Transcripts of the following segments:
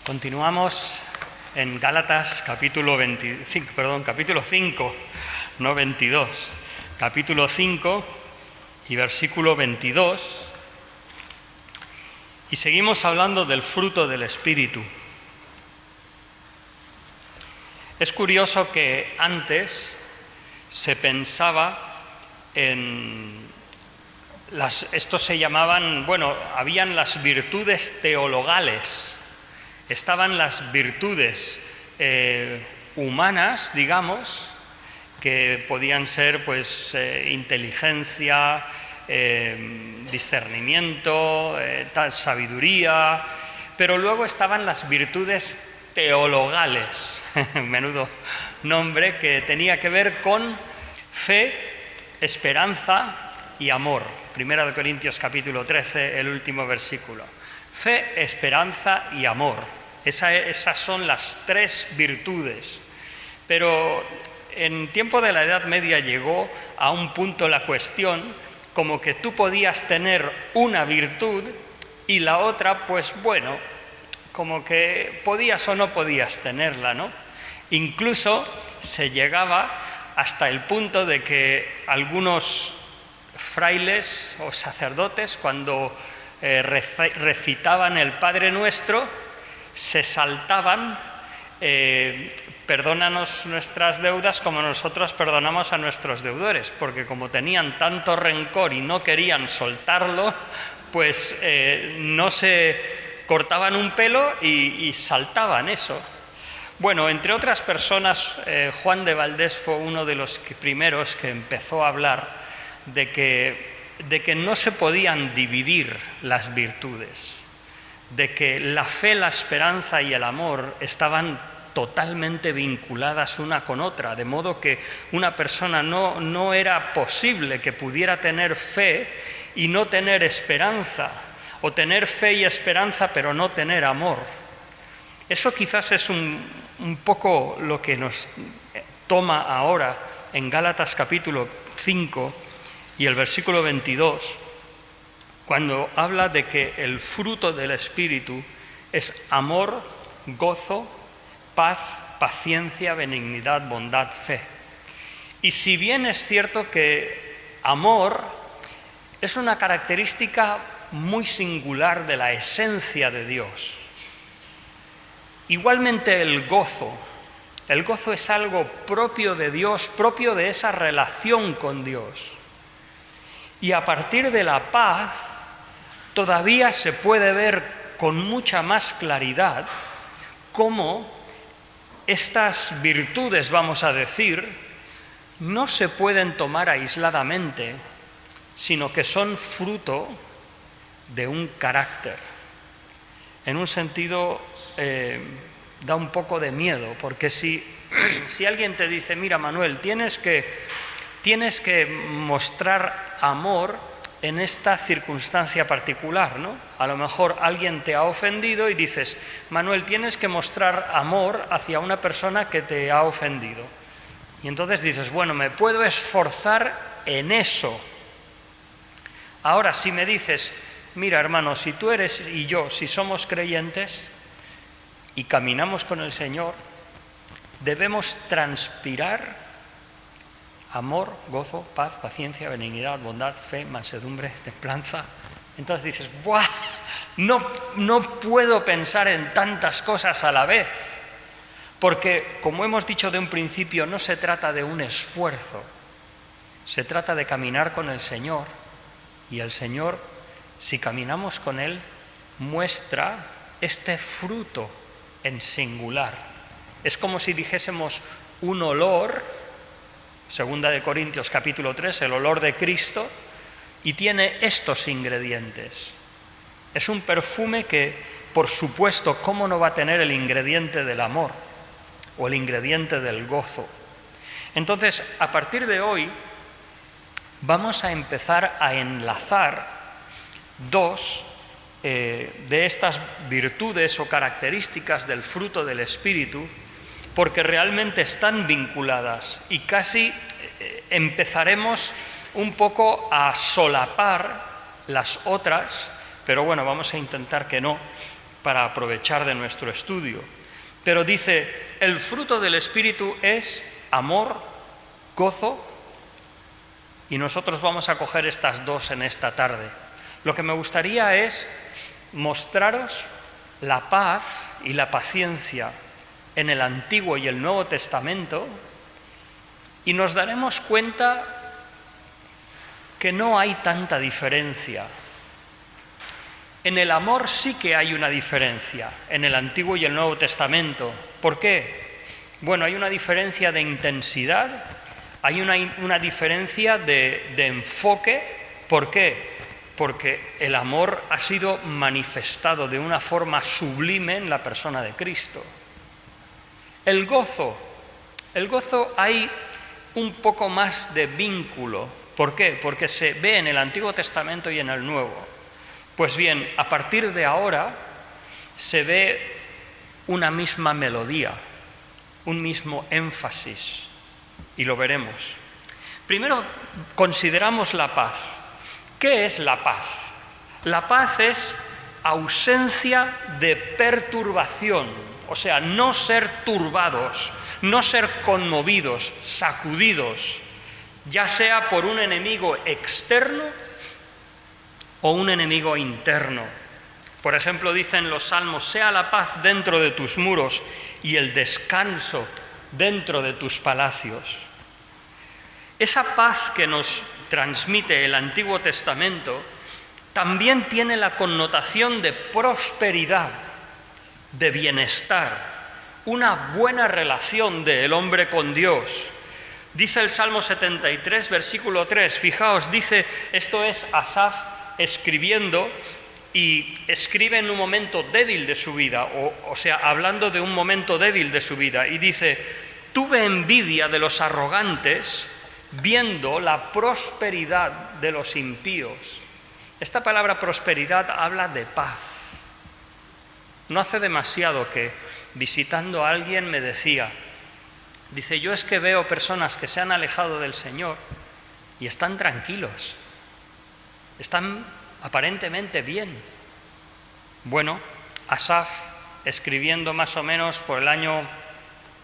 Continuamos en Gálatas capítulo 5, no 22, capítulo 5 y versículo 22, y seguimos hablando del fruto del Espíritu. Es curioso que antes se pensaba en estos se llamaban, habían las virtudes teologales. Estaban las virtudes humanas, digamos, que podían ser inteligencia, discernimiento, sabiduría, pero luego estaban las virtudes teologales, menudo nombre, que tenía que ver con fe, esperanza y amor. Primera de Corintios capítulo 13, el último versículo. Fe, esperanza y amor. Esas son las tres virtudes. Pero en tiempo de la Edad Media llegó a un punto la cuestión como que tú podías tener una virtud y la otra, como que podías o no podías tenerla, ¿no? Incluso se llegaba hasta el punto de que algunos frailes o sacerdotes, cuando recitaban el Padre Nuestro, se saltaban, perdónanos nuestras deudas como nosotros perdonamos a nuestros deudores, porque como tenían tanto rencor y no querían soltarlo, no se cortaban un pelo y saltaban eso. Bueno, entre otras personas, Juan de Valdés fue uno de los primeros que empezó a hablar de que no se podían dividir las virtudes, de que la fe, la esperanza y el amor estaban totalmente vinculadas una con otra, de modo que una persona no era posible que pudiera tener fe y no tener esperanza, o tener fe y esperanza pero no tener amor. Eso quizás es un poco lo que nos toma ahora en Gálatas capítulo 5 y el versículo 22, cuando habla de que el fruto del Espíritu es amor, gozo, paz, paciencia, benignidad, bondad, fe. Y si bien es cierto que amor es una característica muy singular de la esencia de Dios, igualmente el gozo es algo propio de Dios, propio de esa relación con Dios. Y a partir de la paz, todavía se puede ver con mucha más claridad cómo estas virtudes, vamos a decir, no se pueden tomar aisladamente, sino que son fruto de un carácter. En un sentido, da un poco de miedo, porque si alguien te dice, mira Manuel, tienes que mostrar amor en esta circunstancia particular, ¿no? A lo mejor alguien te ha ofendido y dices, Manuel, tienes que mostrar amor hacia una persona que te ha ofendido. Y entonces dices, me puedo esforzar en eso. Ahora, si me dices, mira hermano, si tú eres y yo, si somos creyentes y caminamos con el Señor, debemos transpirar amor, gozo, paz, paciencia, benignidad, bondad, fe, mansedumbre, templanza. Entonces dices, no puedo pensar en tantas cosas a la vez, porque, como hemos dicho de un principio, no se trata de un esfuerzo, se trata de caminar con el Señor, y el Señor, si caminamos con Él, muestra este fruto en singular. Es como si dijésemos un olor, Segunda de Corintios capítulo 3, el olor de Cristo, y tiene estos ingredientes. Es un perfume que, por supuesto, ¿cómo no va a tener el ingrediente del amor o el ingrediente del gozo? Entonces, a partir de hoy, vamos a empezar a enlazar dos de estas virtudes o características del fruto del Espíritu, porque realmente están vinculadas y casi empezaremos un poco a solapar las otras, pero vamos a intentar que no, para aprovechar de nuestro estudio. Pero dice, el fruto del Espíritu es amor, gozo, y nosotros vamos a coger estas dos en esta tarde. Lo que me gustaría es mostraros la paz y la paciencia en el Antiguo y el Nuevo Testamento, y nos daremos cuenta que no hay tanta diferencia. En el amor sí que hay una diferencia, en el Antiguo y el Nuevo Testamento. ¿Por qué? Bueno, hay una diferencia de intensidad, hay una diferencia de enfoque. ¿Por qué? Porque el amor ha sido manifestado de una forma sublime en la persona de Cristo. El gozo hay un poco más de vínculo. ¿Por qué? Porque se ve en el Antiguo Testamento y en el Nuevo. Pues bien, a partir de ahora se ve una misma melodía, un mismo énfasis, y lo veremos. Primero consideramos la paz. ¿Qué es la paz? La paz es ausencia de perturbación, o sea, no ser turbados, no ser conmovidos, sacudidos, ya sea por un enemigo externo o un enemigo interno. Por ejemplo, dicen los salmos, sea la paz dentro de tus muros y el descanso dentro de tus palacios. Esa paz que nos transmite el Antiguo Testamento también tiene la connotación de prosperidad, de bienestar, una buena relación del hombre con Dios. Dice el Salmo 73, versículo 3, fijaos, dice, esto es Asaf escribiendo, y escribe en un momento débil de su vida, o sea, hablando de un momento débil de su vida, y dice, tuve envidia de los arrogantes, viendo la prosperidad de los impíos. Esta palabra prosperidad habla de paz. No hace demasiado que, visitando a alguien, me decía, dice, yo es que veo personas que se han alejado del Señor y están tranquilos, están aparentemente bien. Bueno, Asaf, escribiendo más o menos por el año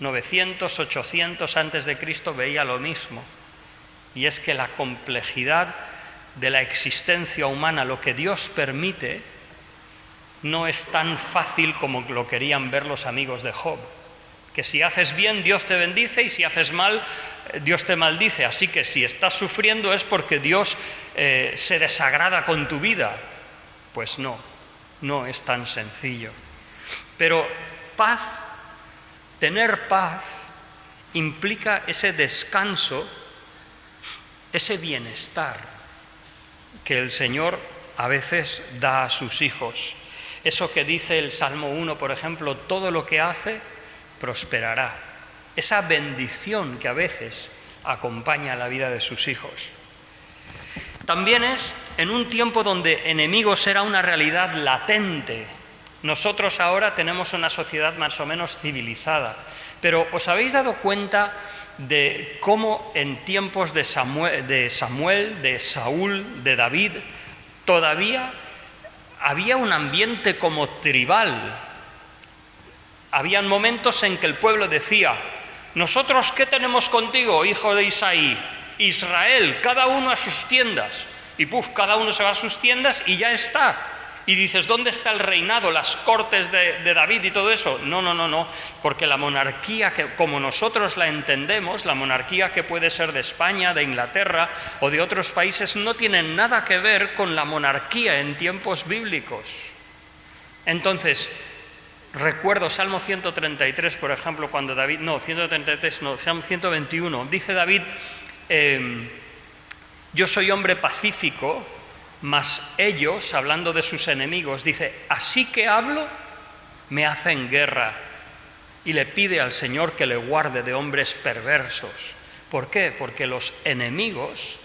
900, 800 antes de Cristo, veía lo mismo. Y es que la complejidad de la existencia humana, lo que Dios permite, no es tan fácil como lo querían ver los amigos de Job. Que si haces bien, Dios te bendice, y si haces mal, Dios te maldice. Así que si estás sufriendo es porque Dios se desagrada con tu vida. Pues no es tan sencillo. Pero paz, tener paz, implica ese descanso, ese bienestar que el Señor a veces da a sus hijos. Eso que dice el Salmo 1, por ejemplo, todo lo que hace prosperará. Esa bendición que a veces acompaña la vida de sus hijos. También es en un tiempo donde enemigos era una realidad latente. Nosotros ahora tenemos una sociedad más o menos civilizada, pero ¿os habéis dado cuenta de cómo en tiempos de Samuel, de Saúl, de David, todavía había un ambiente como tribal? Habían momentos en que el pueblo decía, ¿nosotros qué tenemos contigo, hijo de Isaí? Israel, cada uno a sus tiendas. Y cada uno se va a sus tiendas y ya está. Y dices, ¿dónde está el reinado, las cortes de David y todo eso? No, porque la monarquía que como nosotros la entendemos, la monarquía que puede ser de España, de Inglaterra o de otros países, no tiene nada que ver con la monarquía en tiempos bíblicos. Entonces, recuerdo Salmo 133, por ejemplo, cuando David, Salmo 121, dice David, yo soy hombre pacífico, mas ellos, hablando de sus enemigos, dice, así que hablo, me hacen guerra. Y le pide al Señor que le guarde de hombres perversos. ¿Por qué? Porque los enemigos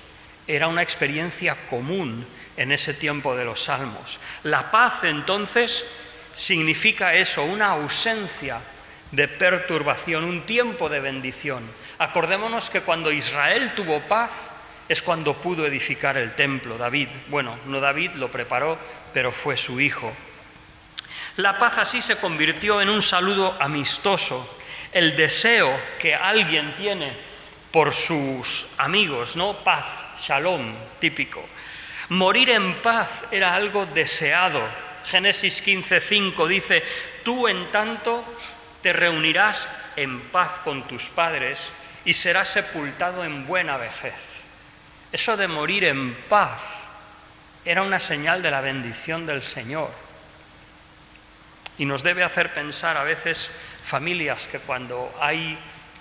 era una experiencia común en ese tiempo de los salmos. La paz, entonces, significa eso, una ausencia de perturbación, un tiempo de bendición. Acordémonos que cuando Israel tuvo paz es cuando pudo edificar el templo. David, bueno, no David lo preparó, pero fue su hijo. La paz así se convirtió en un saludo amistoso, el deseo que alguien tiene por sus amigos, ¿no? Paz, shalom, típico. Morir en paz era algo deseado. Génesis 15:5 dice: tú en tanto te reunirás en paz con tus padres y serás sepultado en buena vejez. Eso de morir en paz era una señal de la bendición del Señor. Y nos debe hacer pensar a veces familias que cuando hay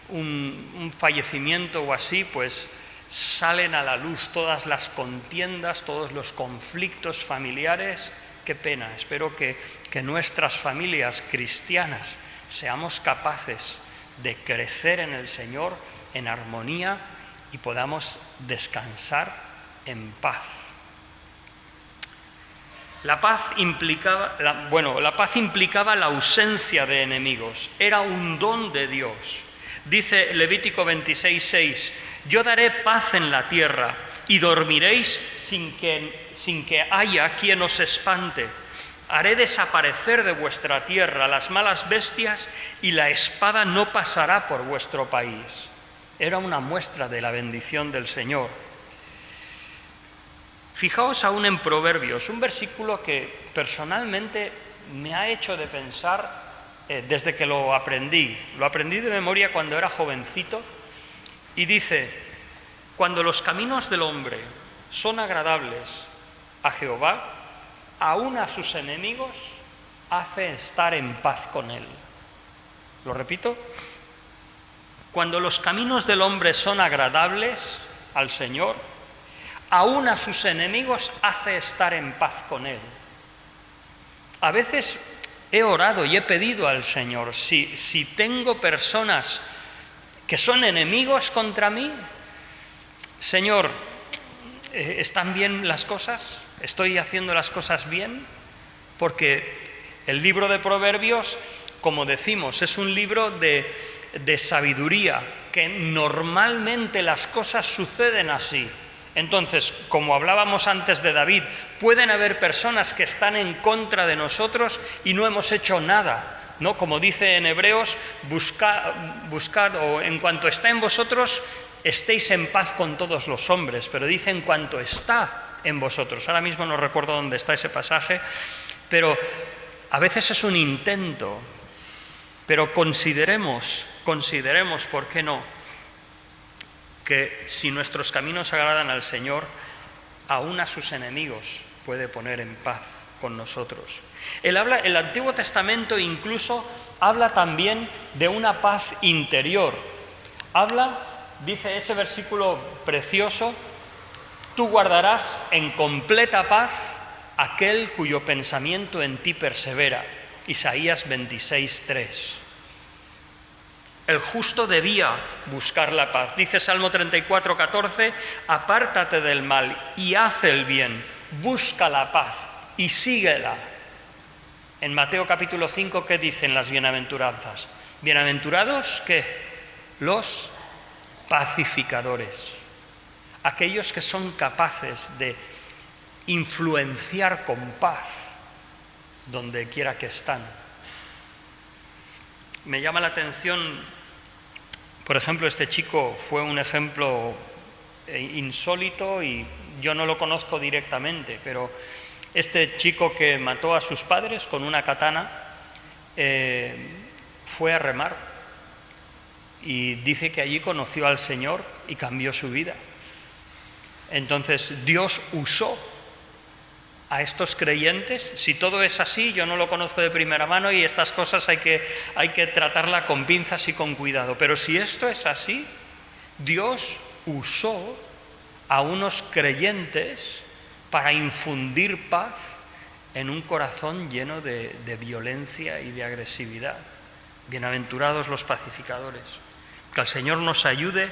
un fallecimiento o así, pues salen a la luz todas las contiendas, todos los conflictos familiares. Qué pena. Espero que nuestras familias cristianas seamos capaces de crecer en el Señor en armonía y podamos descansar en paz. La paz implicaba la ausencia de enemigos, era un don de Dios. Dice Levítico 26:6: yo daré paz en la tierra y dormiréis sin que haya quien os espante. Haré desaparecer de vuestra tierra las malas bestias y la espada no pasará por vuestro país. Era una muestra de la bendición del Señor. Fijaos aún en Proverbios, un versículo que personalmente me ha hecho de pensar desde que lo aprendí. Lo aprendí de memoria cuando era jovencito y dice: cuando los caminos del hombre son agradables a Jehová, aún a sus enemigos hace estar en paz con él. Lo repito: cuando los caminos del hombre son agradables al Señor, aún a sus enemigos hace estar en paz con él. A veces he orado y he pedido al Señor, si tengo personas que son enemigos contra mí, Señor, ¿están bien las cosas? ¿Estoy haciendo las cosas bien? Porque el libro de Proverbios, como decimos, es un libro de sabiduría, que normalmente las cosas suceden así. Entonces, como hablábamos antes de David, pueden haber personas que están en contra de nosotros y no hemos hecho nada, ¿no? Como dice en Hebreos: buscad o en cuanto está en vosotros, estéis en paz con todos los hombres. Pero dice en cuanto está en vosotros. Ahora mismo no recuerdo dónde está ese pasaje, pero a veces es un intento. Pero consideremos, ¿por qué no?, que si nuestros caminos agradan al Señor, aún a sus enemigos puede poner en paz con nosotros. El Antiguo Testamento incluso habla también de una paz interior. Dice ese versículo precioso: tú guardarás en completa paz aquel cuyo pensamiento en ti persevera. Isaías 26:3. El justo debía buscar la paz. Dice Salmo 34:14: apártate del mal y haz el bien, busca la paz y síguela. En Mateo capítulo 5, ¿qué dicen las bienaventuranzas? Bienaventurados, ¿qué? Los pacificadores. Aquellos que son capaces de influenciar con paz donde quiera que están. Me llama la atención, por ejemplo, este chico fue un ejemplo insólito y yo no lo conozco directamente, pero este chico que mató a sus padres con una katana fue a remar y dice que allí conoció al Señor y cambió su vida. Entonces Dios usó a estos creyentes. Si todo es así, yo no lo conozco de primera mano y estas cosas hay que tratarla con pinzas y con cuidado. Pero si esto es así, Dios usó a unos creyentes para infundir paz en un corazón lleno de violencia y de agresividad. Bienaventurados los pacificadores. Que el Señor nos ayude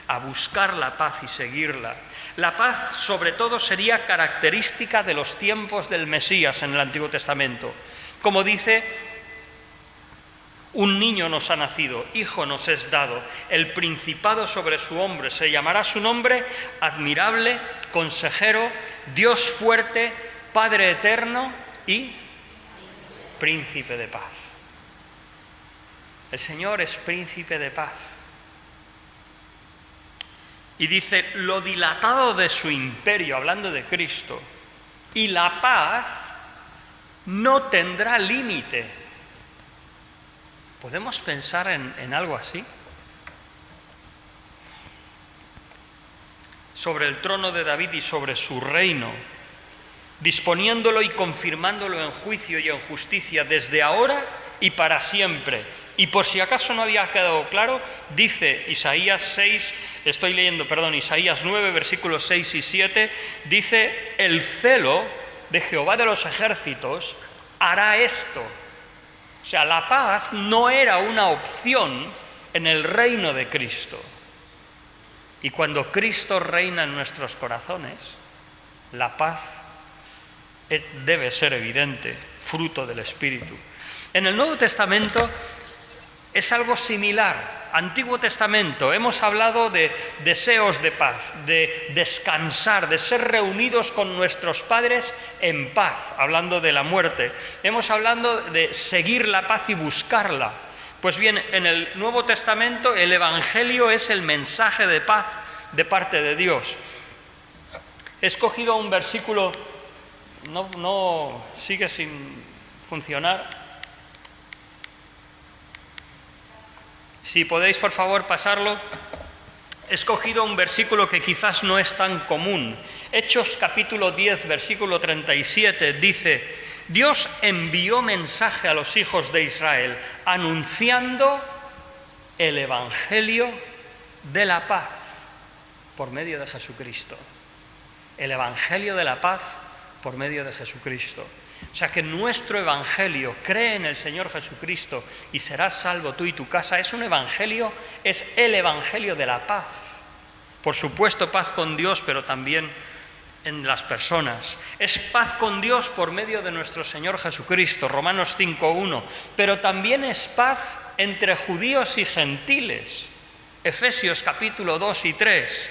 a buscar la paz y seguirla. La paz, sobre todo, sería característica de los tiempos del Mesías en el Antiguo Testamento. Como dice: un niño nos ha nacido, hijo nos es dado, el principado sobre su hombro, se llamará su nombre admirable, consejero, Dios fuerte, Padre eterno y príncipe de paz. El Señor es príncipe de paz. Y dice, lo dilatado de su imperio, hablando de Cristo, y la paz no tendrá límite. ¿Podemos pensar en algo así? Sobre el trono de David y sobre su reino, disponiéndolo y confirmándolo en juicio y en justicia desde ahora y para siempre. Y por si acaso no había quedado claro, dice Isaías 9, versículos 6 y 7, dice, el celo de Jehová de los ejércitos hará esto. O sea, la paz no era una opción en el reino de Cristo. Y cuando Cristo reina en nuestros corazones, la paz debe ser evidente, fruto del Espíritu. En el Nuevo Testamento es algo similar. Antiguo Testamento, hemos hablado de deseos de paz, de descansar, de ser reunidos con nuestros padres en paz, hablando de la muerte. Hemos hablado de seguir la paz y buscarla. Pues bien, en el Nuevo Testamento el Evangelio es el mensaje de paz de parte de Dios. He escogido un versículo, no sigue sin funcionar. Si podéis, por favor, pasarlo. He escogido un versículo que quizás no es tan común. Hechos capítulo 10, versículo 37, dice, Dios envió mensaje a los hijos de Israel, anunciando el Evangelio de la paz por medio de Jesucristo. El Evangelio de la paz por medio de Jesucristo. O sea que nuestro Evangelio, cree en el Señor Jesucristo y serás salvo tú y tu casa, es el Evangelio de la paz. Por supuesto, paz con Dios, pero también en las personas. Es paz con Dios por medio de nuestro Señor Jesucristo, Romanos 5:1, pero también es paz entre judíos y gentiles, Efesios capítulo 2 y 3.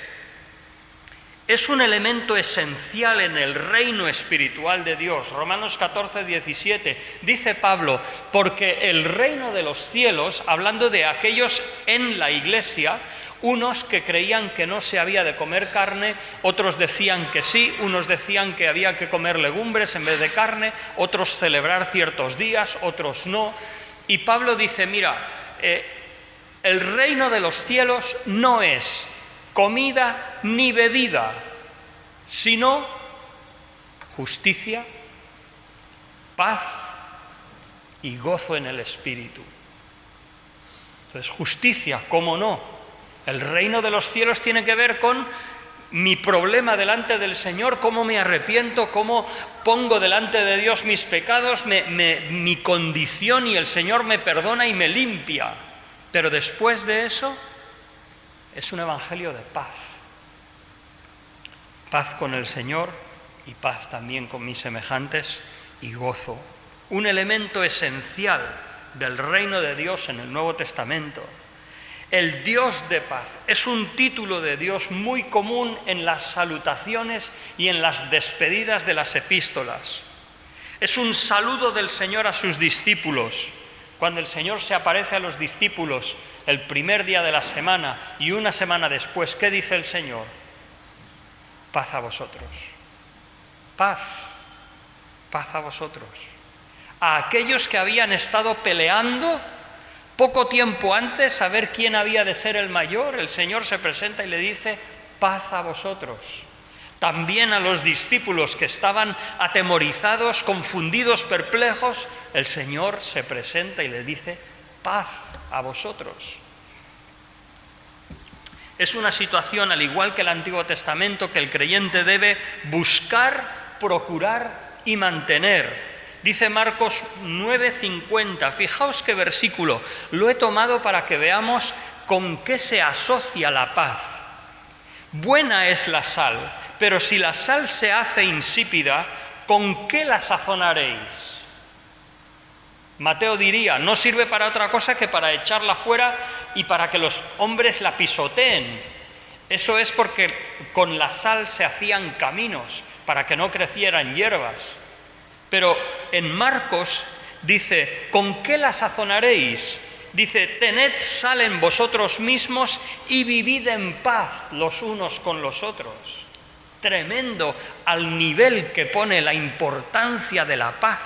Es un elemento esencial en el reino espiritual de Dios. Romanos 14, 17, dice Pablo, porque el reino de los cielos, hablando de aquellos en la iglesia, unos que creían que no se había de comer carne, otros decían que sí, unos decían que había que comer legumbres en vez de carne, otros celebrar ciertos días, otros no. Y Pablo dice, mira, el reino de los cielos no es comida ni bebida, sino justicia, paz y gozo en el Espíritu. Entonces, justicia, ¿cómo no? El reino de los cielos tiene que ver con mi problema delante del Señor, cómo me arrepiento, cómo pongo delante de Dios mis pecados, mi condición, y el Señor me perdona y me limpia. Pero después de eso, es un evangelio de paz. Paz con el Señor y paz también con mis semejantes y gozo. Un elemento esencial del reino de Dios en el Nuevo Testamento. El Dios de paz es un título de Dios muy común en las salutaciones y en las despedidas de las epístolas. Es un saludo del Señor a sus discípulos. Cuando el Señor se aparece a los discípulos el primer día de la semana y una semana después, ¿qué dice el Señor? Paz a vosotros. Paz. Paz a vosotros. A aquellos que habían estado peleando poco tiempo antes a ver quién había de ser el mayor, el Señor se presenta y le dice, paz a vosotros. También a los discípulos que estaban atemorizados, confundidos, perplejos, el Señor se presenta y le dice, paz a vosotros. Es una situación, al igual que el Antiguo Testamento, que el creyente debe buscar, procurar y mantener. Dice Marcos 9:50, fijaos qué versículo, lo he tomado para que veamos con qué se asocia la paz. Buena es la sal, pero si la sal se hace insípida, ¿con qué la sazonaréis? Mateo diría, no sirve para otra cosa que para echarla fuera y para que los hombres la pisoteen. Eso es porque con la sal se hacían caminos para que no crecieran hierbas. Pero en Marcos dice, ¿con qué la sazonaréis? Dice, tened sal en vosotros mismos y vivid en paz los unos con los otros. Tremendo al nivel que pone la importancia de la paz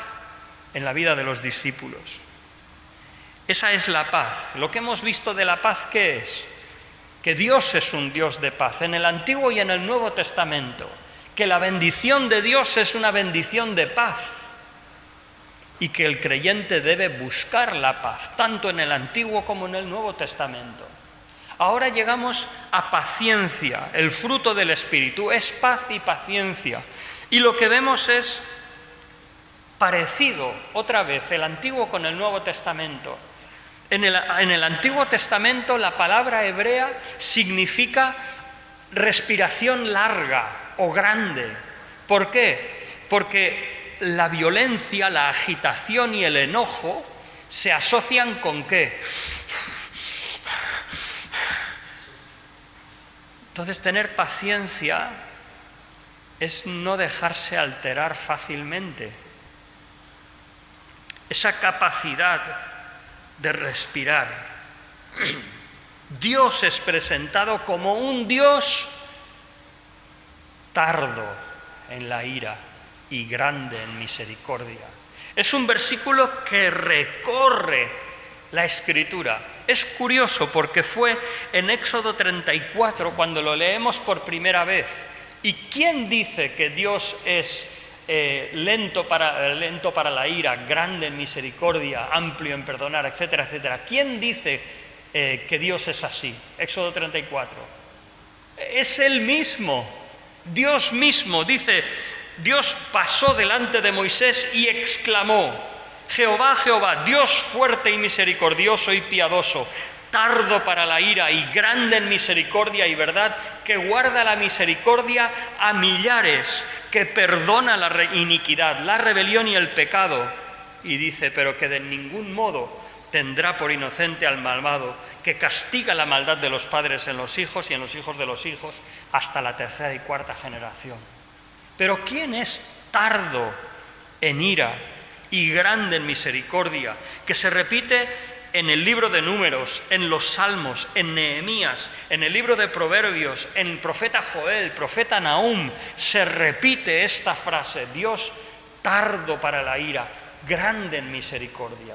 en la vida de los discípulos. Esa es la paz. Lo que hemos visto de la paz, ¿qué es? Que Dios es un Dios de paz, en el Antiguo y en el Nuevo Testamento. Que la bendición de Dios es una bendición de paz. Y que el creyente debe buscar la paz, tanto en el Antiguo como en el Nuevo Testamento. Ahora llegamos a paciencia, el fruto del Espíritu, es paz y paciencia. Y lo que vemos es parecido, otra vez, el Antiguo con el Nuevo Testamento. En el Antiguo Testamento la palabra hebrea significa respiración larga o grande. ¿Por qué? Porque la violencia, la agitación y el enojo se asocian ¿con qué? Entonces, tener paciencia es no dejarse alterar fácilmente. Esa capacidad de respirar. Dios es presentado como un Dios tardo en la ira y grande en misericordia. Es un versículo que recorre la Escritura. Es curioso porque fue en Éxodo 34 cuando lo leemos por primera vez. ¿Y quién dice que Dios es lento para la ira, grande en misericordia, amplio en perdonar, etcétera, etcétera? ¿Quién dice que Dios es así? Éxodo 34. Es Él mismo, Dios mismo. Dice, Dios pasó delante de Moisés y exclamó, Jehová, Jehová, Dios fuerte y misericordioso y piadoso, tardo para la ira y grande en misericordia y verdad, que guarda la misericordia a millares, que perdona la iniquidad, la rebelión y el pecado. Y dice, pero que de ningún modo tendrá por inocente al malvado, que castiga la maldad de los padres en los hijos y en los hijos de los hijos hasta la tercera y cuarta generación. Pero ¿quién es tardo en ira y grande en misericordia? Que se repite en el libro de Números, en los Salmos, en Nehemías, en el libro de Proverbios, en el profeta Joel, profeta Nahum, se repite esta frase, Dios tardo para la ira, grande en misericordia.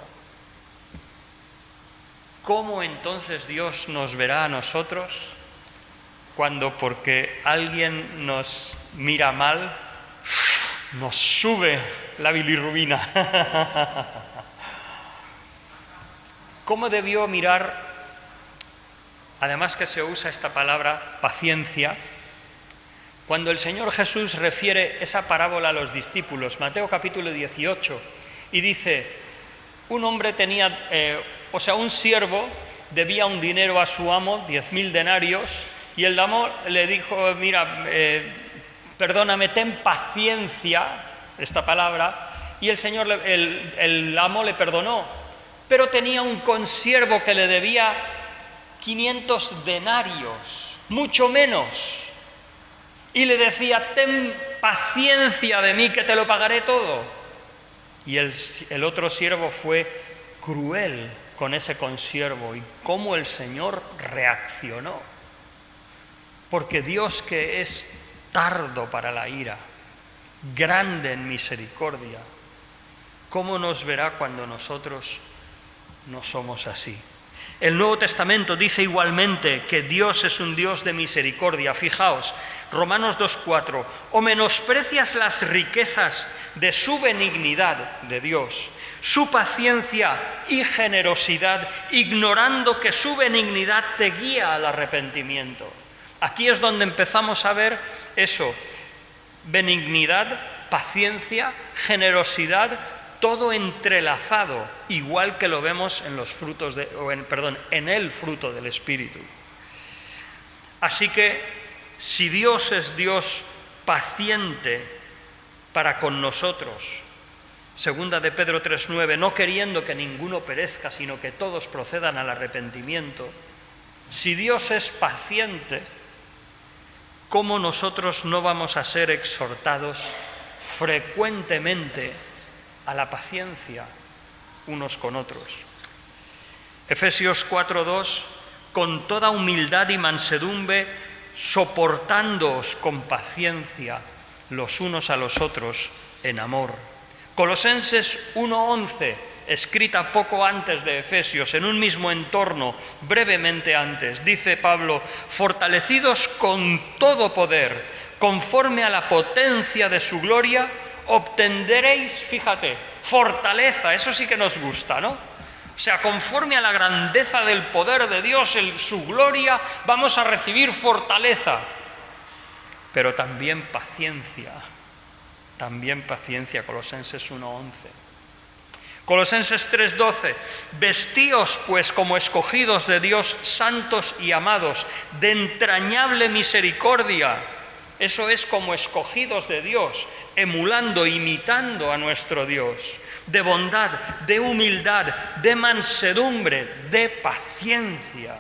¿Cómo entonces Dios nos verá a nosotros cuando porque alguien nos mira mal, nos sube la bilirrubina? ¿Cómo debió mirar, además que se usa esta palabra, paciencia, cuando el Señor Jesús refiere esa parábola a los discípulos, Mateo capítulo 18, y dice, un hombre tenía, un siervo debía un dinero a su amo, 10.000 denarios, y el amo le dijo, mira, perdóname, ten paciencia, esta palabra, y el amo le perdonó. Pero tenía un consiervo que le debía 500 denarios, mucho menos. Y le decía, ten paciencia de mí que te lo pagaré todo. Y el otro siervo fue cruel con ese consiervo. Y cómo el Señor reaccionó. Porque Dios, que es tardo para la ira, grande en misericordia, ¿cómo nos verá cuando nosotros no somos así? El Nuevo Testamento dice igualmente que Dios es un Dios de misericordia. Fijaos, Romanos 2:4, o menosprecias las riquezas de su benignidad, de Dios, su paciencia y generosidad, ignorando que su benignidad te guía al arrepentimiento. Aquí es donde empezamos a ver eso, benignidad, paciencia, generosidad, todo entrelazado, igual que lo vemos en los frutos en el fruto del Espíritu. Así que, si Dios es Dios paciente para con nosotros, segunda de Pedro 3:9, no queriendo que ninguno perezca, sino que todos procedan al arrepentimiento, si Dios es paciente, ¿cómo nosotros no vamos a ser exhortados frecuentemente a la paciencia? unos con otros. Efesios 4:2, con toda humildad y mansedumbre, soportándoos con paciencia los unos a los otros en amor. Colosenses 1:11, escrita poco antes de Efesios, en un mismo entorno, brevemente antes, dice Pablo: fortalecidos con todo poder, conforme a la potencia de su gloria, obtendréis, fíjate, fortaleza. Eso sí que nos gusta, ¿no? O sea, conforme a la grandeza del poder de Dios, su gloria, vamos a recibir fortaleza, pero también paciencia. También paciencia, Colosenses 1:11. Colosenses 3:12, vestíos pues como escogidos de Dios, santos y amados, de entrañable misericordia. Eso es, como escogidos de Dios, emulando, imitando a nuestro Dios, de bondad, de humildad, de mansedumbre, de paciencia.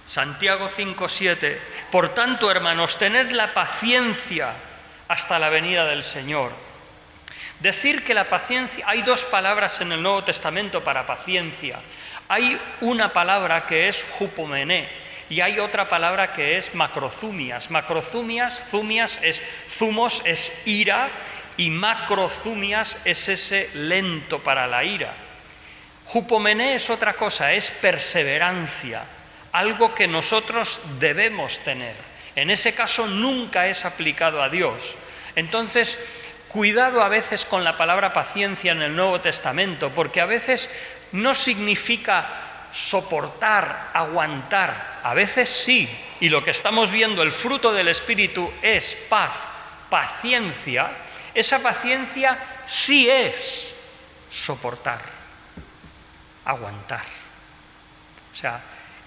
Santiago 5:7, por tanto, hermanos, tened la paciencia hasta la venida del Señor. Decir que la paciencia, hay dos palabras en el Nuevo Testamento para paciencia. Hay una palabra que es hupomené y hay otra palabra que es macrozumias. Zumias es zumos, es ira, y macrozumias es ese lento para la ira. Hupomené es otra cosa, es perseverancia, algo que nosotros debemos tener. En ese caso nunca es aplicado a Dios. Entonces, cuidado a veces con la palabra paciencia en el Nuevo Testamento, porque a veces no significa soportar, aguantar. A veces sí, y lo que estamos viendo, el fruto del Espíritu, es paz, paciencia. Esa paciencia sí es soportar, aguantar. O sea,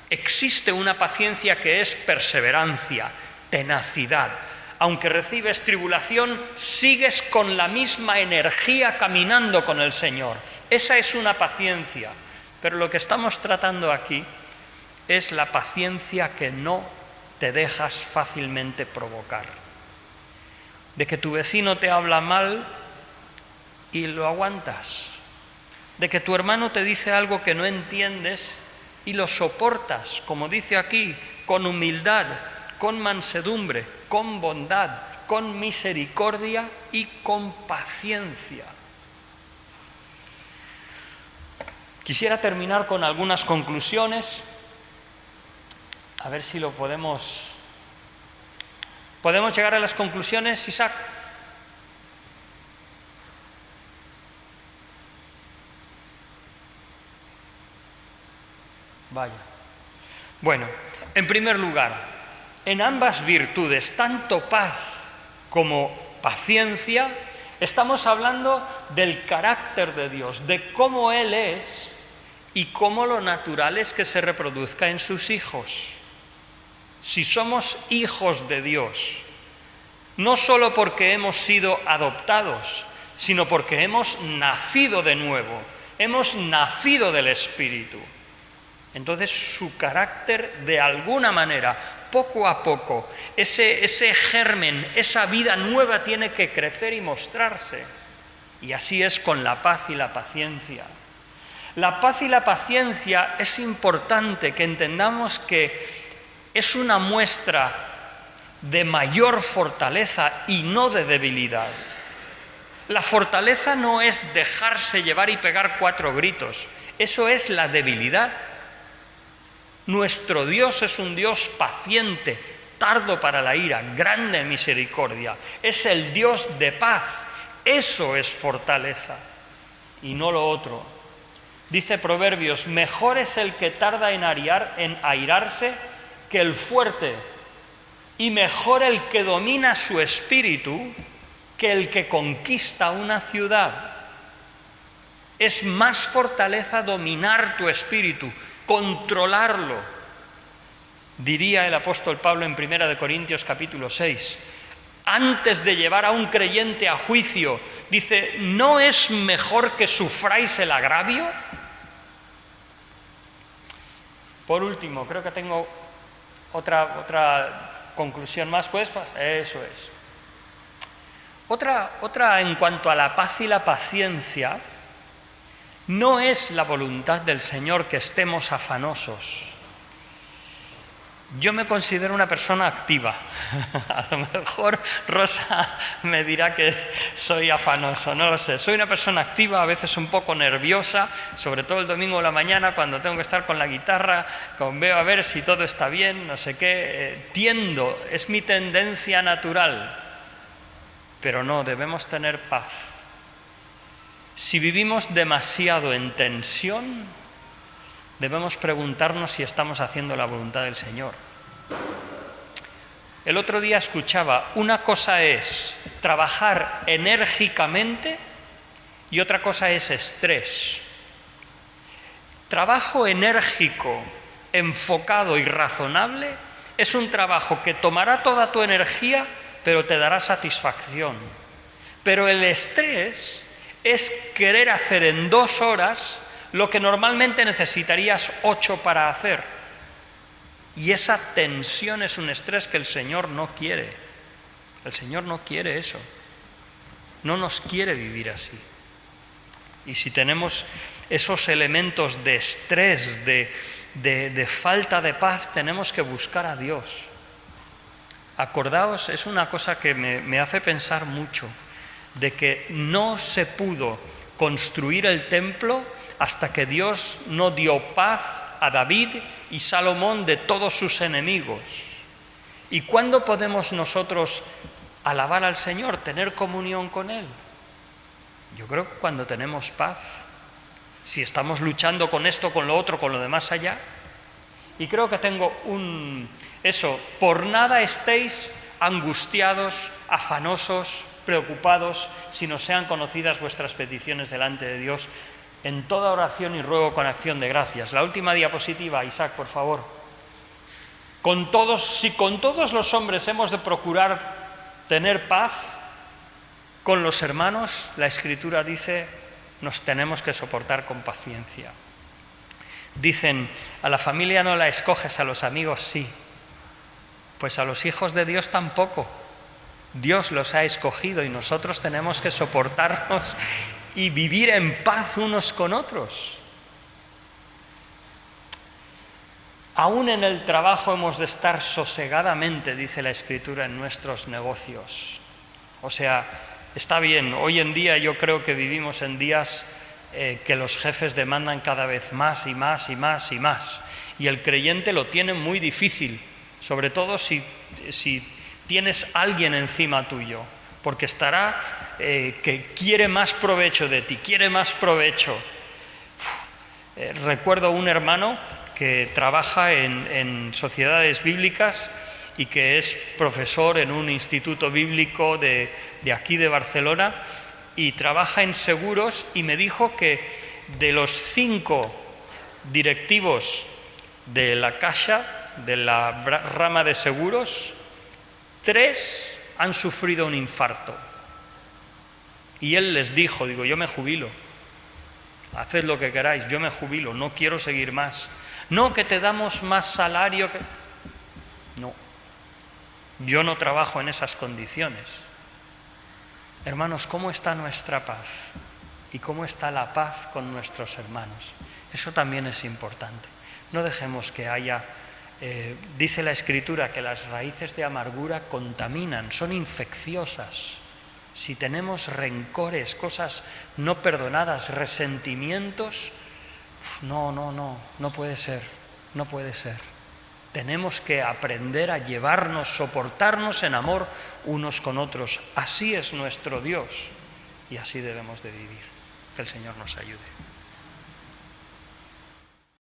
existe una paciencia que es perseverancia, tenacidad. Aunque recibes tribulación, sigues con la misma energía caminando con el Señor. Esa es una paciencia. Pero lo que estamos tratando aquí es la paciencia que no te dejas fácilmente provocar. De que tu vecino te habla mal y lo aguantas. De que tu hermano te dice algo que no entiendes y lo soportas, como dice aquí, con humildad, con mansedumbre, con bondad, con misericordia y con paciencia. Quisiera terminar con algunas conclusiones, a ver si lo podemos... ¿Podemos llegar a las conclusiones, Isaac? Vaya. Bueno, en primer lugar, en ambas virtudes, tanto paz como paciencia, estamos hablando del carácter de Dios, de cómo Él es y cómo lo natural es que se reproduzca en sus hijos. Si somos hijos de Dios, no solo porque hemos sido adoptados, sino porque hemos nacido de nuevo, hemos nacido del Espíritu. Entonces su carácter, de alguna manera, poco a poco, ese germen, esa vida nueva tiene que crecer y mostrarse. Y así es con la paz y la paciencia. La paz y la paciencia es importante que entendamos que es una muestra de mayor fortaleza y no de debilidad. La fortaleza no es dejarse llevar y pegar 4 gritos, eso es la debilidad. Nuestro Dios es un Dios paciente, tardo para la ira, grande en misericordia. Es el Dios de paz. Eso es fortaleza y no lo otro. Dice Proverbios, mejor es el que tarda en airarse que el fuerte, y mejor el que domina su espíritu que el que conquista una ciudad. Es más fortaleza dominar tu espíritu, controlarlo. Diría el apóstol Pablo en 1 Corintios capítulo 6, antes de llevar a un creyente a juicio, dice, ¿no es mejor que sufráis el agravio? Por último, creo que tengo otra conclusión más, pues, eso es. Otra en cuanto a la paz y la paciencia, No es la voluntad del Señor que estemos afanosos. Yo me considero una persona activa. A lo mejor Rosa me dirá que soy afanoso, no lo sé. Soy una persona activa, a veces un poco nerviosa, sobre todo el domingo de la mañana cuando tengo que estar con la guitarra, veo a ver si todo está bien, no sé qué. Tiendo, es mi tendencia natural. Pero no, debemos tener paz. Si vivimos demasiado en tensión, debemos preguntarnos si estamos haciendo la voluntad del Señor. El otro día escuchaba, una cosa es trabajar enérgicamente y otra cosa es estrés. Trabajo enérgico, enfocado y razonable es un trabajo que tomará toda tu energía, pero te dará satisfacción. Pero el estrés es querer hacer en 2 horas lo que normalmente necesitarías 8 para hacer. Y esa tensión es un estrés que el Señor no quiere. El Señor no quiere eso. No nos quiere vivir así. Y si tenemos esos elementos de estrés, de falta de paz, tenemos que buscar a Dios. Acordaos, es una cosa que me hace pensar mucho, de que no se pudo construir el templo hasta que Dios no dio paz a David y Salomón de todos sus enemigos. ¿Y cuándo podemos nosotros alabar al Señor, tener comunión con Él? Yo creo que cuando tenemos paz. Si estamos luchando con esto, con lo otro, con lo de más allá. Y creo que tengo por nada estéis angustiados, afanosos, preocupados, si no sean conocidas vuestras peticiones delante de Dios, en toda oración y ruego con acción de gracias. La última diapositiva, Isaac, por favor. Si con todos los hombres hemos de procurar tener paz, con los hermanos, la Escritura dice, nos tenemos que soportar con paciencia. Dicen, a la familia no la escoges, a los amigos sí. Pues a los hijos de Dios tampoco. Dios los ha escogido y nosotros tenemos que soportarnos y vivir en paz unos con otros. Aún en el trabajo hemos de estar sosegadamente, dice la Escritura, en nuestros negocios. O sea, está bien, hoy en día yo creo que vivimos en días que los jefes demandan cada vez más y más y más y más. Y el creyente lo tiene muy difícil, sobre todo si tienes alguien encima tuyo, porque estará que quiere más provecho de ti, quiere más provecho. Recuerdo un hermano que trabaja en sociedades bíblicas y que es profesor en un instituto bíblico de aquí de Barcelona y trabaja en seguros, y me dijo que de los 5 directivos de la Caixa, de la rama de seguros, 3 han sufrido un infarto. Y él les dijo, yo me jubilo, haced lo que queráis, yo me jubilo, no quiero seguir más. No, que te damos más salario. No, yo no trabajo en esas condiciones. Hermanos, ¿cómo está nuestra paz? ¿Y cómo está la paz con nuestros hermanos? Eso también es importante. No dejemos que haya... dice la Escritura que las raíces de amargura contaminan, son infecciosas. Si tenemos rencores, cosas no perdonadas, resentimientos, no puede ser, no puede ser. Tenemos que aprender a llevarnos, soportarnos en amor unos con otros. Así es nuestro Dios y así debemos de vivir. Que el Señor nos ayude.